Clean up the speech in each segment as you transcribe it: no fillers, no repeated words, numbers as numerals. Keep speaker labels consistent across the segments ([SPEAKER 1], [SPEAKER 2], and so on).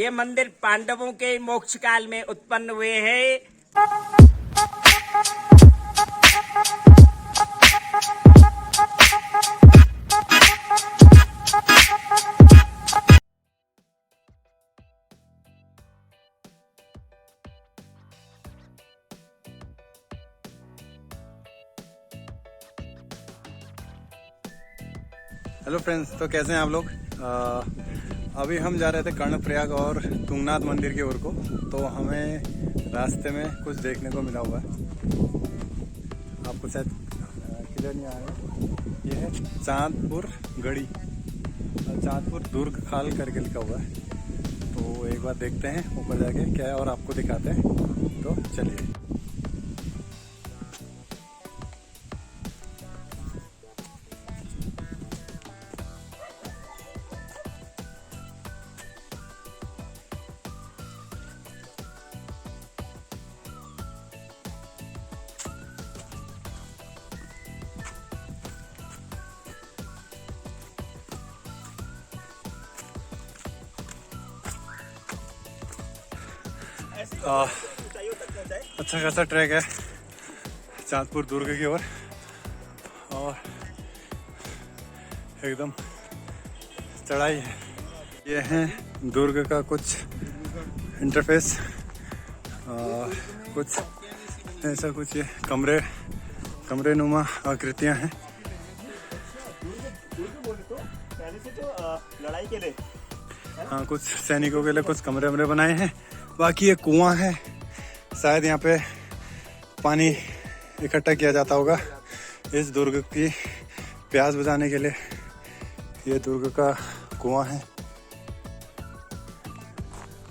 [SPEAKER 1] ये मंदिर पांडवों के मोक्ष काल में उत्पन्न हुए हैं।
[SPEAKER 2] हेलो फ्रेंड्स, तो कैसे हैं आप लोग। अभी हम जा रहे थे कर्णप्रयाग और तुंगनाथ मंदिर की ओर को। तो हमें रास्ते में कुछ देखने को मिला हुआ है, आपको शायद क्लियर नहीं आएगा। ये है चांदपुर गढ़ी, चांदपुर दुर्ग खाल करके लिखा हुआ है। तो एक बार देखते हैं ऊपर जाके क्या है और आपको दिखाते हैं। तो चलिए। अच्छा खासा ट्रैक है चांदपुर दुर्ग की ओर, और एकदम चढ़ाई है। ये है दुर्ग का कुछ इंटरफेस, कुछ ऐसा कुछ ये कमरे नुमा आकृतियां हैं।
[SPEAKER 3] लड़ाई के लिए
[SPEAKER 2] हाँ, कुछ सैनिकों के लिए कुछ कमरे बनाए हैं। बाकी ये कुआं है, शायद यहाँ पे पानी इकट्ठा किया जाता होगा इस दुर्ग की प्यास बुझाने के लिए। ये दुर्ग का कुआं है।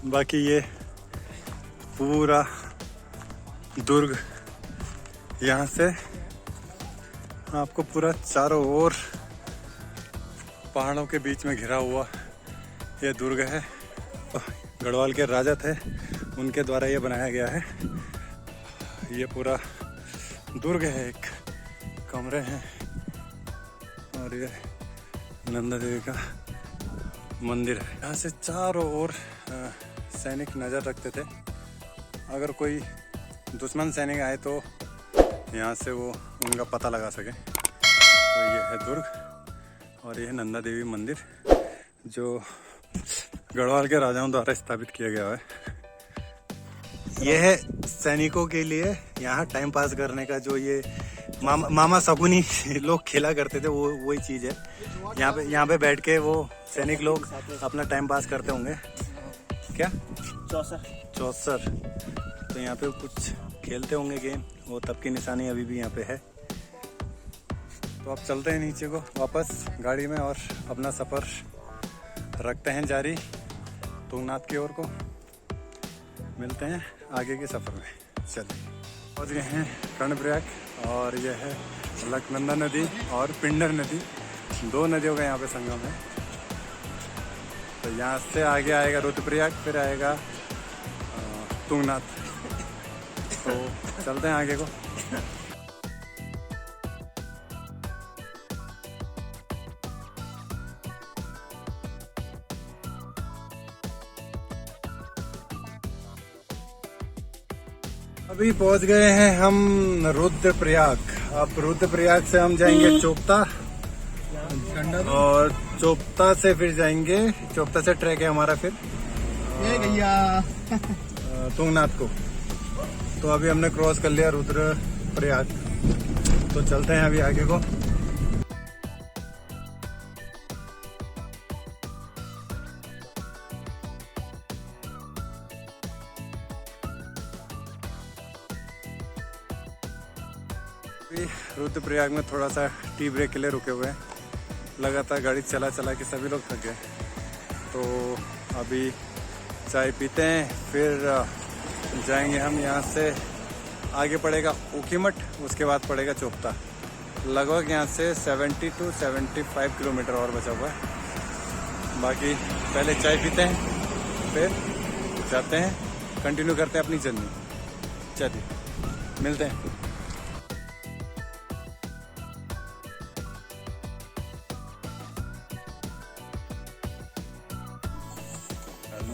[SPEAKER 2] बाकी ये पूरा दुर्ग यहाँ से आपको पूरा चारों ओर पहाड़ों के बीच में घिरा हुआ ये दुर्ग है। गढ़वाल के राजा थे, उनके द्वारा ये बनाया गया है। ये पूरा दुर्ग है, एक कमरे हैं, और ये नंदा देवी का मंदिर है। यहाँ से चारों ओर सैनिक नज़र रखते थे। अगर कोई दुश्मन सैनिक आए तो यहाँ से वो उनका पता लगा सके। तो ये है दुर्ग, और ये है नंदा देवी मंदिर, जो गढ़वाल के राजाओं द्वारा स्थापित किया गया है। यह है सैनिकों के लिए यहाँ टाइम पास करने का, जो ये मामा शकुनी लोग खेला करते थे, वो वही चीज़ है। यहाँ पे बैठ के वो सैनिक लोग अपना टाइम पास करते होंगे। क्या चौसर। तो यहाँ पे कुछ खेलते होंगे गेम, वो तब की निशानी अभी भी यहाँ पे है। तो अब चलते हैं नीचे को वापस गाड़ी में, और अपना सफ़र रखते हैं जारी तुंगनाथ की ओर को। मिलते हैं आगे के सफ़र में। चलिए, पहुँच गए हैं कर्णप्रयाग, और यह है अलकनंदा नदी और पिंडर नदी, दो नदियों का यहाँ पे संगम है। तो यहाँ से आगे आएगा रुद्रप्रयाग, फिर आएगा तुंगनाथ। तो चलते हैं आगे को। अभी पहुंच गए हैं हम रुद्रप्रयाग। अब रुद्रप्रयाग से हम जाएंगे चोपता, और चोपता से फिर जाएंगे, चोपता से ट्रैक है हमारा फिर तुंगनाथ को। तो अभी हमने क्रॉस कर लिया रुद्रप्रयाग, तो चलते हैं अभी आगे को। रुद्रप्रयाग में थोड़ा सा टी ब्रेक के लिए रुके हुए हैं। लगातार गाड़ी चला के सभी लोग थक गए। तो अभी चाय पीते हैं, फिर जाएंगे हम। यहाँ से आगे पड़ेगा ऊखीमठ, उसके बाद पड़ेगा चोपता। लगभग यहाँ से 70 to 75 किलोमीटर और बचा हुआ है। बाकी पहले चाय पीते हैं, फिर जाते हैं, कंटिन्यू करते हैं अपनी जर्नी। चलिए, मिलते हैं।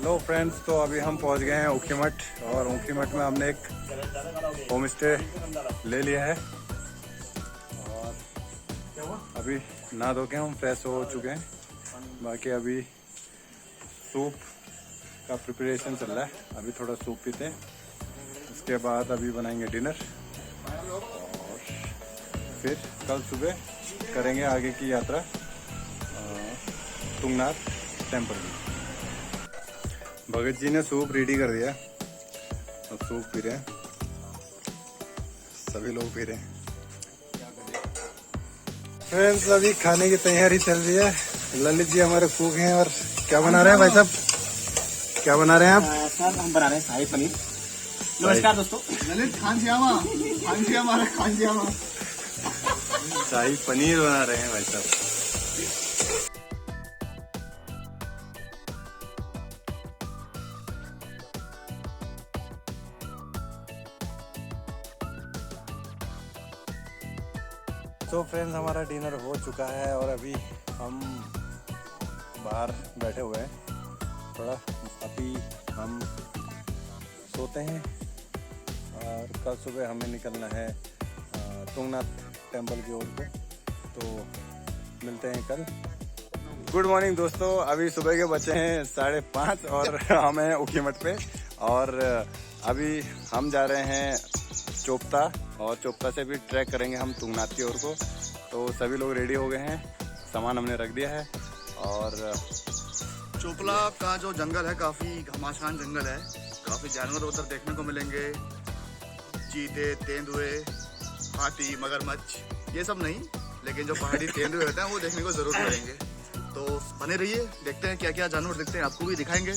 [SPEAKER 2] हेलो फ्रेंड्स, तो अभी हम पहुंच गए हैं ऊखीमठ और ऊखीमठ में हमने एक होम स्टे ले लिया है और अभी नहा धो के हम फ्रेश हो चुके हैं। बाकी अभी सूप का प्रिपरेशन चल रहा है, अभी थोड़ा सूप पीते हैं, उसके बाद अभी बनाएंगे डिनर और फिर कल सुबह करेंगे आगे की यात्रा तुंगनाथ टेम्पल में। भगत जी ने सूप रेडी कर दिया, अब सूप पी रहे हैं, सभी लोग पी रहे हैं। फ्रेंड्स, अभी खाने की तैयारी चल रही है। ललित जी हमारे कुक हैं और क्या बना रहे हैं भाई साहब, क्या बना रहे हैं आप?
[SPEAKER 1] सर हम बना रहे हैं शाही पनीर। नमस्कार दोस्तों,
[SPEAKER 3] ललित खानश्यामा
[SPEAKER 2] शाही पनीर बना रहे हैं भाई साहब। तो फ्रेंड्स, हमारा डिनर हो चुका है और अभी हम बाहर बैठे हुए हैं थोड़ा। अभी हम सोते हैं और कल सुबह हमें निकलना है तुंगनाथ टेम्पल की ओर को, तो मिलते हैं कल। गुड मॉर्निंग दोस्तों, अभी सुबह के बचे हैं 5:30 और हम हैं ऊखीमठ पे और अभी हम जा रहे हैं चोपता और चोपता से भी ट्रैक करेंगे हम तुंगनाथ की ओर को। तो सभी लोग रेडी हो गए हैं, सामान हमने रख दिया है और
[SPEAKER 3] चोपला का जो जंगल है काफी घमासान जंगल है, काफी जानवर उधर देखने को मिलेंगे, चीते, तेंदुए, हाथी, मगरमच्छ, ये सब नहीं, लेकिन जो पहाड़ी तेंदुए होते हैं वो देखने को जरूर मिलेंगे। तो बने रहिए, देखते हैं क्या क्या जानवर दिखते हैं, आपको भी दिखाएंगे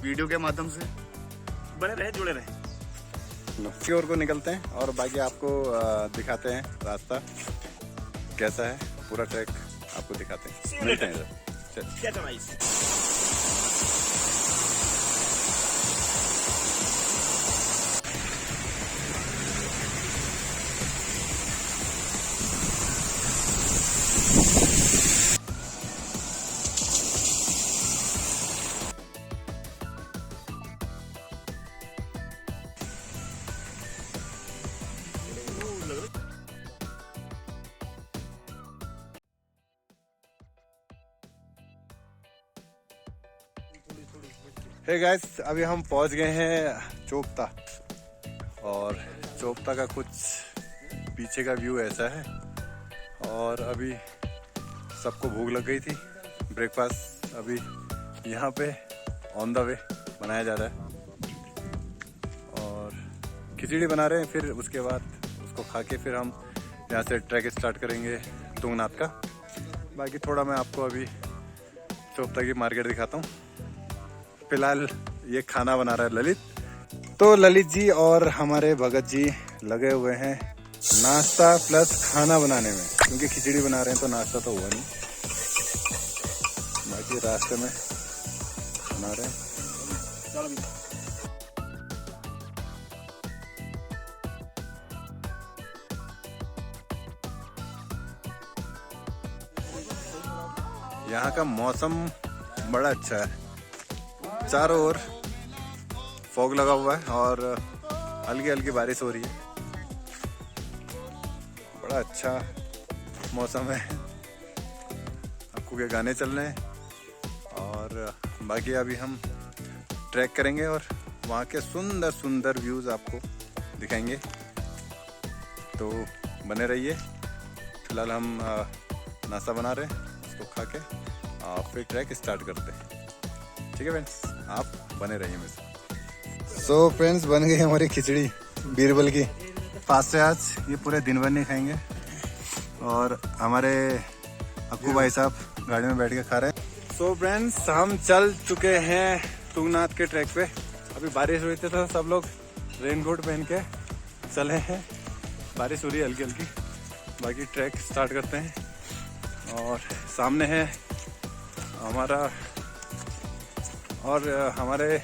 [SPEAKER 3] वीडियो के माध्यम से।
[SPEAKER 1] बने रहे, जुड़े रहे।
[SPEAKER 2] की ओर को निकलते हैं और बाकी आपको दिखाते हैं रास्ता कैसा है, पूरा ट्रैक आपको दिखाते हैं। मिलते हैं इधर, चल। हे गाइस, अभी हम पहुंच गए हैं चोपता और चोपता का कुछ पीछे का व्यू ऐसा है और अभी सबको भूख लग गई थी। ब्रेकफास्ट अभी यहाँ पे ऑन द वे बनाया जा रहा है और खिचड़ी बना रहे हैं, फिर उसके बाद उसको खा के फिर हम यहाँ से ट्रैक स्टार्ट करेंगे तुंगनाथ का। बाकी थोड़ा मैं आपको अभी चोपता की मार्केट दिखाता हूँ। फिलहाल ये खाना बना रहा है ललित, तो ललित जी और हमारे भगत जी लगे हुए हैं नाश्ता प्लस खाना बनाने में, क्योंकि खिचड़ी बना रहे हैं तो नाश्ता तो हुआ नहीं, बाकी रास्ते में बना रहे हैं। यहाँ का मौसम बड़ा अच्छा है, चारों ओर फॉग लगा हुआ है और हल्की हल्की बारिश हो रही है, बड़ा अच्छा मौसम है। आपको के गाने चल रहे हैं और बाकी अभी हम ट्रैक करेंगे और वहाँ के सुंदर सुंदर व्यूज़ आपको दिखाएंगे, तो बने रहिए। फिलहाल हम नाश्ता बना रहे हैं, उसको खा के और फिर ट्रैक स्टार्ट करते हैं। ठीक है फ्रेंड्स, आप बने रहिए मेरे साथ। सो फ्रेंड्स, बन गई हमारी खिचड़ी बीरबल की। पास से आज ये पूरे दिन भर नहीं खाएंगे और हमारे अक्कू भाई साहब गाड़ी में बैठ के खा रहे हैं। सो फ्रेंड्स, हम चल चुके हैं तुंगनाथ के ट्रैक पे। अभी बारिश हुई थी तो सब लोग रेनकोट पहन के चले हैं, बारिश हो रही है हल्की हल्की। बाकी ट्रैक स्टार्ट करते हैं और सामने है हमारे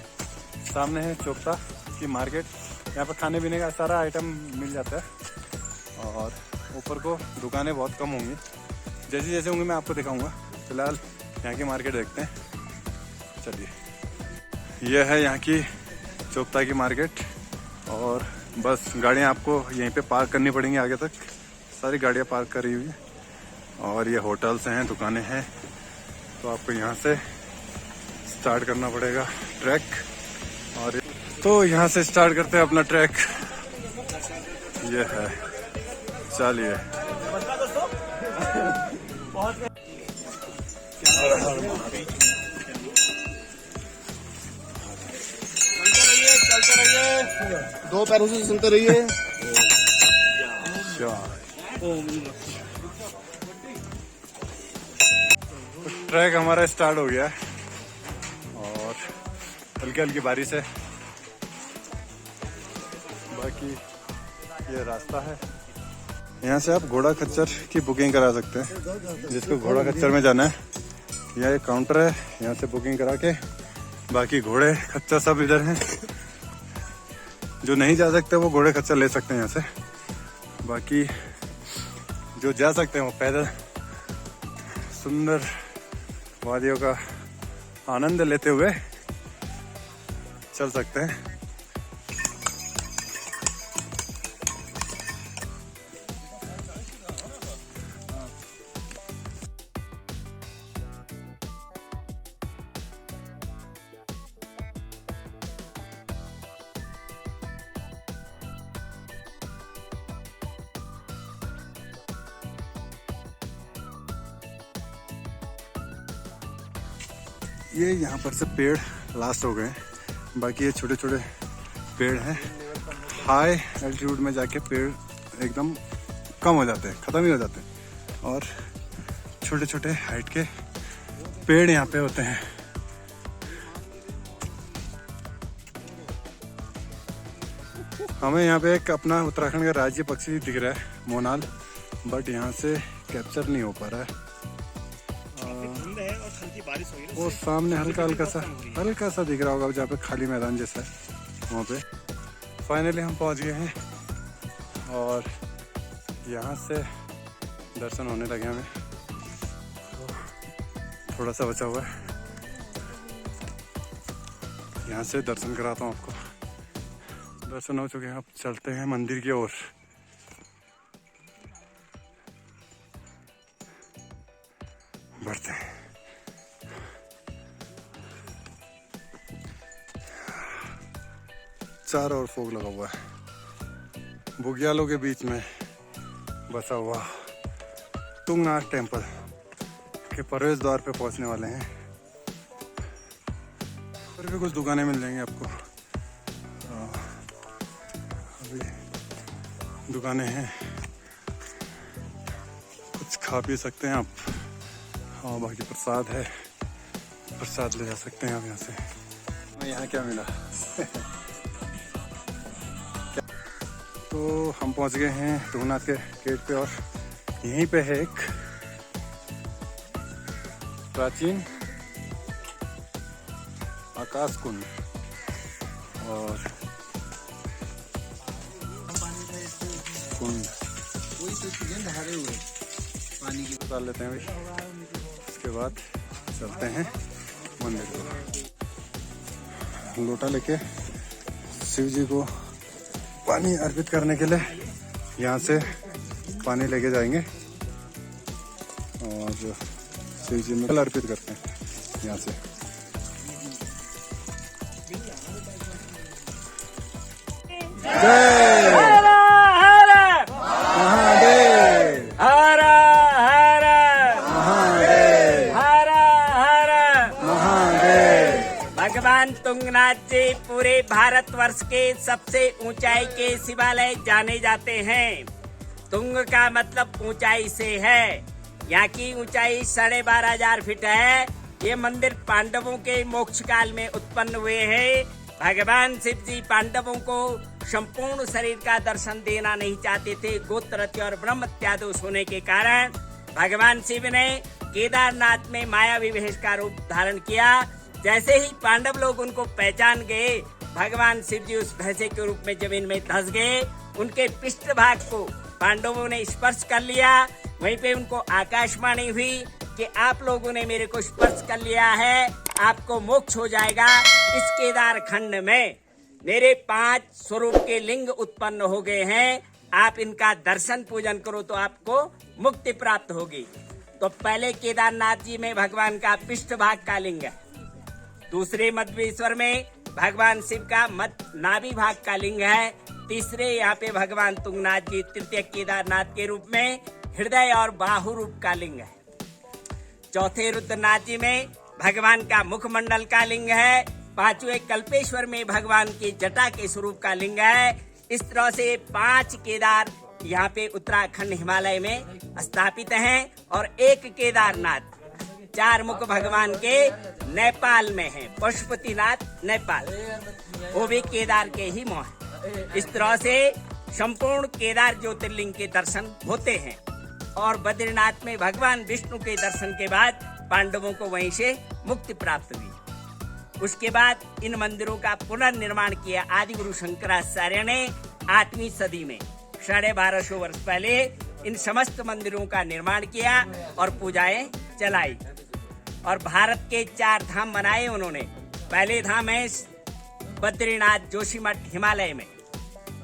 [SPEAKER 2] सामने है चोपता की मार्केट। यहाँ पर खाने पीने का सारा आइटम मिल जाता है और ऊपर को दुकानें बहुत कम होंगी, जैसे जैसे होंगी मैं आपको दिखाऊंगा। फिलहाल यहाँ की मार्केट देखते हैं, चलिए। यह है यहाँ की चोपता की मार्केट। और बस गाड़ियाँ आपको यहीं पे पार्क करनी पड़ेंगी, आगे तक सारी गाड़ियाँ पार्क करी हुई हैं। और ये होटल्स हैं, दुकानें हैं, तो आपको यहाँ से स्टार्ट करना पड़ेगा ट्रैक। और तो यहाँ से स्टार्ट करते हैं अपना ट्रैक। ये है, चलिए।
[SPEAKER 3] दो पैरों से चलते रहिए।
[SPEAKER 2] ट्रैक हमारा स्टार्ट हो गया है और हल्की हल्की बारिश है। बाकी ये रास्ता है, यहाँ से आप घोड़ा खच्चर की बुकिंग करा सकते हैं। जिसको घोड़ा खच्चर में जाना है, यहाँ एक काउंटर है, यहाँ से बुकिंग करा के बाकी घोड़े खच्चर सब इधर हैं। जो नहीं जा सकते वो घोड़े खच्चर ले सकते हैं यहाँ से। बाकी जो जा सकते हैं वो पैदल सुंदर वादियों का आनंद लेते हुए चल सकते हैं। ये यहाँ पर से पेड़ लास्ट हो गए, बाकी ये छोटे छोटे पेड़ हैं। हाई एल्टीट्यूड में जाके पेड़ एकदम कम हो जाते हैं, ख़त्म ही हो जाते हैं। और छोटे छोटे हाइट के पेड़ यहाँ पे होते हैं। हमें यहाँ पे एक अपना उत्तराखंड का राज्य पक्षी दिख रहा है, मोनाल, बट यहाँ से कैप्चर नहीं हो पा रहा है। वो सामने हल्का हल्का सा दिख रहा होगा, जहाँ पे खाली मैदान जैसा है वहाँ पे। फाइनली हम पहुँच गए हैं और यहाँ से दर्शन होने लगे हमें। थोड़ा सा बचा हुआ है, यहाँ से दर्शन कराता हूँ आपको। दर्शन हो चुके हैं, अब चलते हैं मंदिर की ओर। बढ़ते हैं। चारों ओर फोग लगा हुआ है, बुग्यालों के बीच में बसा हुआ तुंगनाथ टेम्पल के प्रवेश द्वार पे पहुंचने वाले हैं। और भी कुछ दुकानें मिल जाएंगी आपको। अभी दुकानें हैं, कुछ खा पी सकते हैं आप। हाँ, बाकी प्रसाद है, प्रसाद ले जा सकते हैं आप यहाँ से। यहाँ क्या मिला? तो हम पहुंच गए हैं तुंगनाथ के गेट पे और यहीं पे है एक प्राचीन आकाश कुंड। और कुंड डाल लेते हैं भाई, उसके बाद चलते हैं मंदिर को। लोटा लेके शिव जी को पानी अर्पित करने के लिए यहाँ से पानी लेके जाएंगे और शिव जी में अर्पित करते हैं यहाँ से। जय
[SPEAKER 1] हर
[SPEAKER 2] महादेव,
[SPEAKER 1] हर हर
[SPEAKER 2] महादेव,
[SPEAKER 1] हर हर
[SPEAKER 2] महादेव।
[SPEAKER 1] भगवान तुंगनाथ जी पूरे भारतवर्ष के सबसे ऊंचाई के शिवालय जाने जाते हैं। तुंग का मतलब ऊंचाई से है। यहाँ की ऊंचाई 12,500 फीट है। ये मंदिर पांडवों के मोक्ष काल में उत्पन्न हुए हैं। भगवान शिव जी पांडवों को संपूर्ण शरीर का दर्शन देना नहीं चाहते थे। गोत्रत्य और ब्रह्मत्यादोष होने के कारण भगवान शिव ने केदारनाथ में मायावी वेश का रूप धारण किया। जैसे ही पांडव लोग उनको पहचान गए, भगवान शिव जी उस भैंसे के रूप में जमीन में धंस गए। उनके पृष्ठभाग को पांडवों ने स्पर्श कर लिया। वहीं पे उनको आकाशवाणी हुई कि आप लोगों ने मेरे को स्पर्श कर लिया है, आपको मोक्ष हो जाएगा। इस केदार खंड में मेरे 5 स्वरूप के लिंग उत्पन्न हो गए हैं। आप इनका दर्शन पूजन करो तो आपको मुक्ति प्राप्त होगी। तो पहले केदारनाथ जी में भगवान का पृष्ठ भाग का लिंग है। दूसरे मध्वेश्वर में भगवान शिव का नाभि भाग का लिंग है। तीसरे यहाँ पे भगवान तुंगनाथ जी तृतीय केदारनाथ के रूप में हृदय और बाहु रूप का लिंग है। चौथे रुद्रनाथ जी में भगवान का मुखमंडल का लिंग है। पांचवें कल्पेश्वर में भगवान की जटा के स्वरूप का लिंग है। इस तरह से 5 केदार यहाँ पे उत्तराखंड हिमालय में स्थापित हैं और एक केदारनाथ 4 मुख भगवान के नेपाल में है, पशुपतिनाथ नेपाल, वो भी केदार के ही मोह है। इस तरह से संपूर्ण केदार ज्योतिर्लिंग के दर्शन होते हैं। और बद्रीनाथ में भगवान विष्णु के दर्शन के बाद पांडवों को वहीं से मुक्ति प्राप्त हुई। उसके बाद इन मंदिरों का पुनर्निर्माण किया आदि गुरु शंकराचार्य ने 8वीं सदी में। 1250 वर्ष पहले इन समस्त मंदिरों का निर्माण किया और पूजाएं चलाई और भारत के 4 धाम बनाए उन्होंने। पहले धाम है बद्रीनाथ जोशीमठ हिमालय में,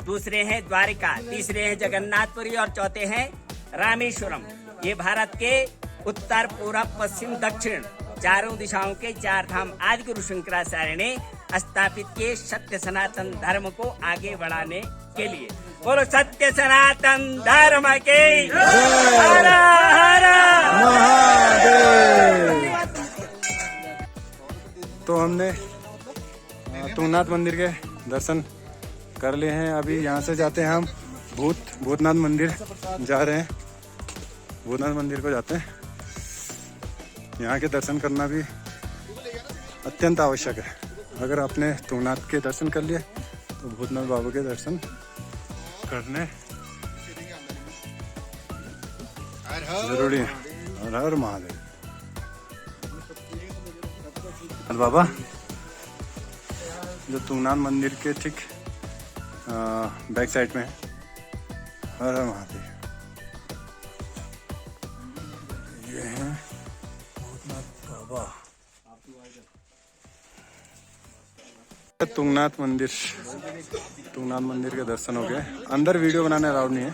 [SPEAKER 1] दूसरे हैं द्वारिका, तीसरे हैं जगन्नाथपुरी और चौथे हैं रामेश्वरम। ये भारत के उत्तर, पूर्व, पश्चिम, दक्षिण 4 दिशाओं के 4 धाम आदि गुरु शंकराचार्य ने स्थापित किए सत्य सनातन धर्म को आगे बढ़ाने के लिए। बोलो सत्य सनातन धर्म के हर हर
[SPEAKER 2] महादेव। तो हमने तुंगनाथ मंदिर के दर्शन कर लिए हैं। अभी यहाँ से जाते हैं हम भूतनाथ मंदिर जा रहे हैं। भूतनाथ मंदिर को जाते हैं। यहाँ के दर्शन करना भी अत्यंत आवश्यक है। अगर आपने तुंगनाथ के दर्शन कर लिए तो भूतनाथ बाबा के दर्शन करने जरूरी है। हर हर महादेव। बाबा जो तुंगनाथ मंदिर के ठीक बैक साइड में है। हर हर महादेव। ये है भूतनाथ बाबा। तुंगनाथ मंदिर के दर्शन हो गए। अंदर वीडियो बनाने अलाउड नहीं है,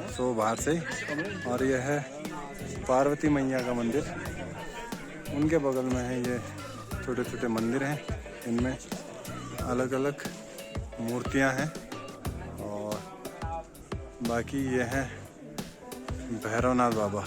[SPEAKER 2] सो बाहर से ही। और यह है पार्वती मैया का मंदिर। उनके बगल में है ये छोटे छोटे मंदिर हैं, इनमें अलग अलग मूर्तियां हैं। और बाकी ये है भैरवनाथ बाबा।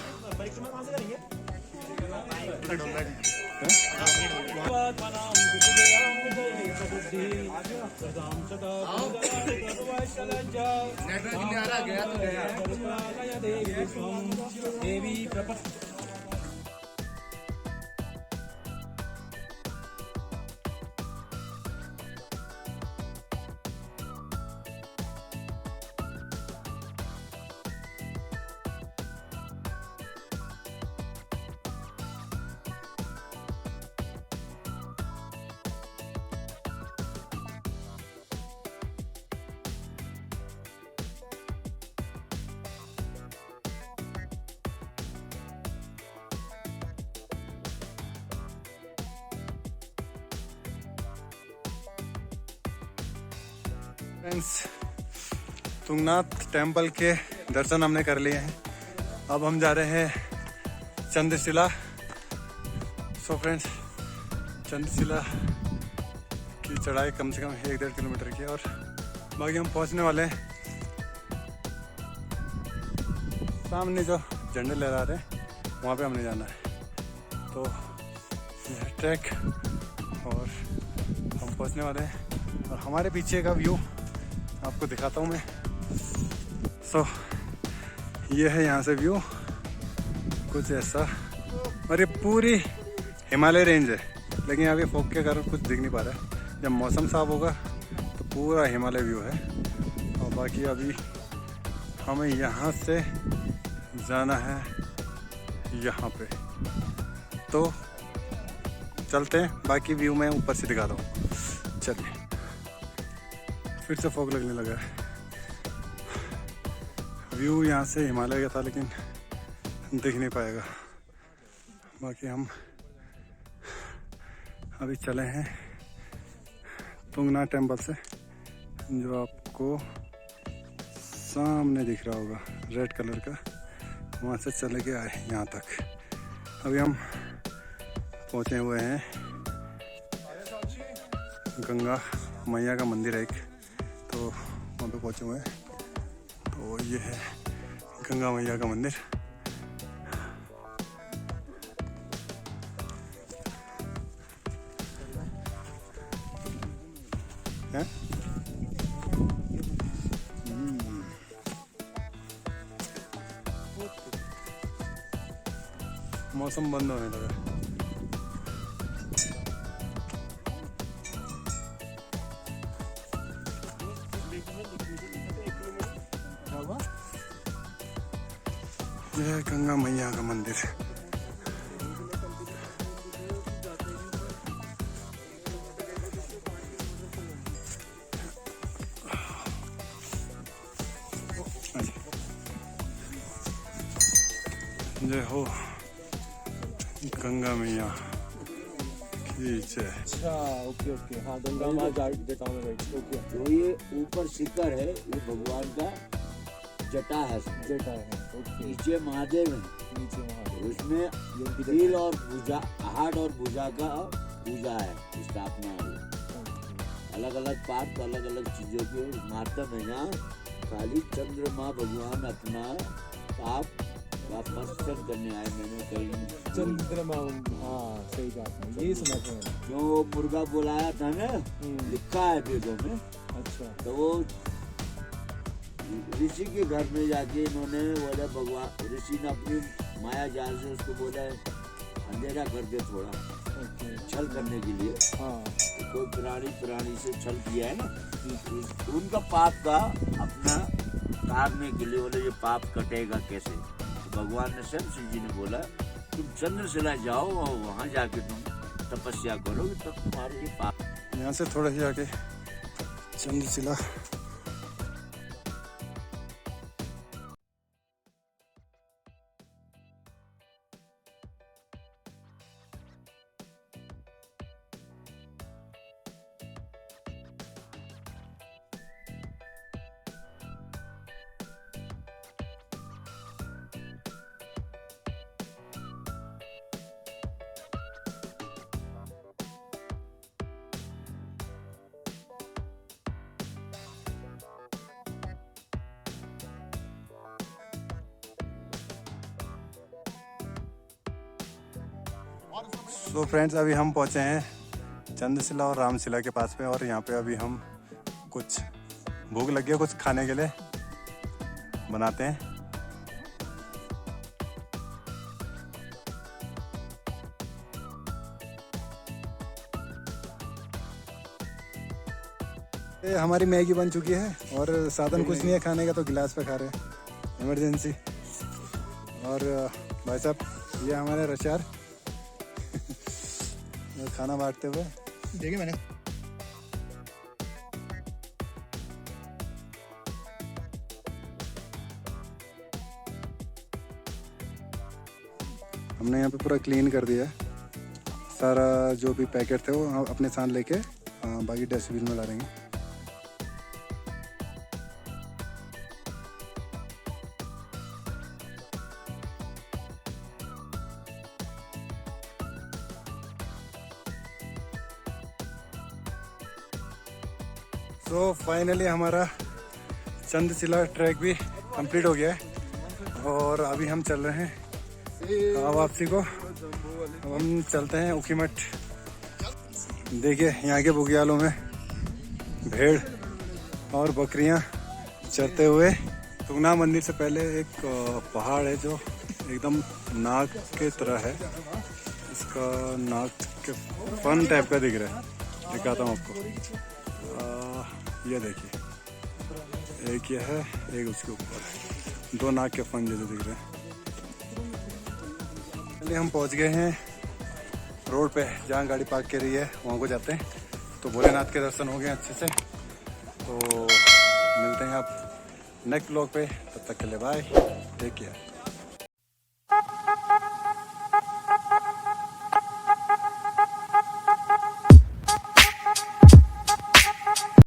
[SPEAKER 2] फ्रेंड्स, तुंगनाथ टेम्पल के दर्शन हमने कर लिए हैं। अब हम जा रहे हैं चंद्रशिला। सो फ्रेंड्स, चंद्रशिला की चढ़ाई कम से कम 1-1.5 किलोमीटर की है और बाकी हम पहुंचने वाले हैं। सामने जो झंडे लहरा रहे हैं वहाँ पे हमने जाना है। तो यह ट्रैक और हम पहुंचने वाले हैं और हमारे पीछे का व्यू आपको दिखाता हूँ मैं। सो ये है यहाँ से व्यू कुछ ऐसा। और ये पूरी हिमालय रेंज है, लेकिन अभी फॉग के कारण कुछ दिख नहीं पा रहा है। जब मौसम साफ होगा तो पूरा हिमालय व्यू है। और बाकी अभी हमें यहाँ से जाना है यहाँ पे, तो चलते हैं। बाकी व्यू मैं ऊपर से दिखाता हूँ। चलिए। फिर से फॉग लगने लगा है। व्यू यहाँ से हिमालय का था लेकिन दिख नहीं पाएगा। बाकी हम अभी चले हैं तुंगनाथ टेम्पल से, जो आपको सामने दिख रहा होगा रेड कलर का, वहाँ से चले के आए यहाँ तक। अभी हम पहुँचे हुए हैं, गंगा मैया का मंदिर है एक, तो वहाँ पे पहुँचे हुए हैं। तो ये है गंगा मैया का मंदिर। है मौसम बंद होने लगा। यह है गंगा मैया का मंदिर। जय हो गंगा मैया की जय।
[SPEAKER 4] अच्छा ओके ओके, हाँ गंगा माँ जटा में बैठी। ओके,
[SPEAKER 5] जो ये ऊपर शिखर है ये भगवान का जटा है,
[SPEAKER 4] जटा है। ओके,
[SPEAKER 5] नीचे महादेव है,
[SPEAKER 4] नीचे महादेव।
[SPEAKER 5] उसमें दिल और भुजा, हाथ और भुजा का पूजा है, स्थापना है। अलग अलग पार्ट, अलग अलग चीजों के माध्यम है। यहाँ खाली चंद्रमा भगवान अपना पाप वापस करने आए। मैंने कहीं
[SPEAKER 4] चंद्रमा, हाँ सही बात है, ये सुना था मैंने।
[SPEAKER 5] जो मुर्गा बुलाया था ना, लिखा है वेदों में।
[SPEAKER 4] अच्छा,
[SPEAKER 5] तो वो ऋषि के घर में जाके इन्होंने बोला, भगवान ऋषि ने अपनी माया जाल से उसको बोला अंधेरा कर दे थोड़ा,
[SPEAKER 4] ओके,
[SPEAKER 5] छल करने के लिए।
[SPEAKER 4] हाँ
[SPEAKER 5] तो कोई प्राणी से छल किया है ना, उनका पाप का अपना तारने के लिए बोले ये पाप कटेगा कैसे। तो भगवान ने स्वयं शिव जी ने बोला तुम चंद्रशिला जाओ और वहाँ जाके तुम तपस्या करोगे तब तुम्हारे ये पाप।
[SPEAKER 2] यहाँ से थोड़ा ही आगे चंद्रशिला। तो फ्रेंड्स अभी हम पहुंचे हैं चंद्रशिला और रामशिला के पास में, और यहाँ पे अभी हम कुछ भूख लगी है, कुछ खाने के लिए बनाते हैं। ये हमारी मैगी बन चुकी है और साधन कुछ नहीं है खाने का, तो गिलास पे खा रहे हैं इमरजेंसी। और भाई साहब ये हमारे रचार खाना बांटते हुए
[SPEAKER 3] देखिए मैंने।
[SPEAKER 2] हमने यहाँ पे पूरा क्लीन कर दिया है, सारा जो भी पैकेट थे वो हम अपने साथ लेके बाकी डस्टबिन में डालेंगे। तो फाइनली हमारा चंद्रशिला ट्रैक भी कंप्लीट हो गया है और अभी हम चल रहे हैं वापसी को। अब हम चलते हैं ऊखीमठ। देखिए यहाँ के बुग्यालों में भेड़ और बकरियाँ चरते हुए। तुंगनाथ मंदिर से पहले एक पहाड़ है जो एकदम नाक के तरह है, इसका नाक के फन टाइप का दिख रहा है, दिखाता हूँ आपको। ये देखिए, एक ये है, एक उसके ऊपर, दो नाक के फन जैसे दिख रहे हैं। चलिए हम पहुंच गए हैं रोड पे जहाँ गाड़ी पार्क कर रही है, वहाँ को जाते हैं। तो भोलेनाथ के दर्शन हो गए अच्छे से। तो मिलते हैं आप नेक्स्ट ब्लॉग पे, तब तक के लिए बाय, टेक केयर।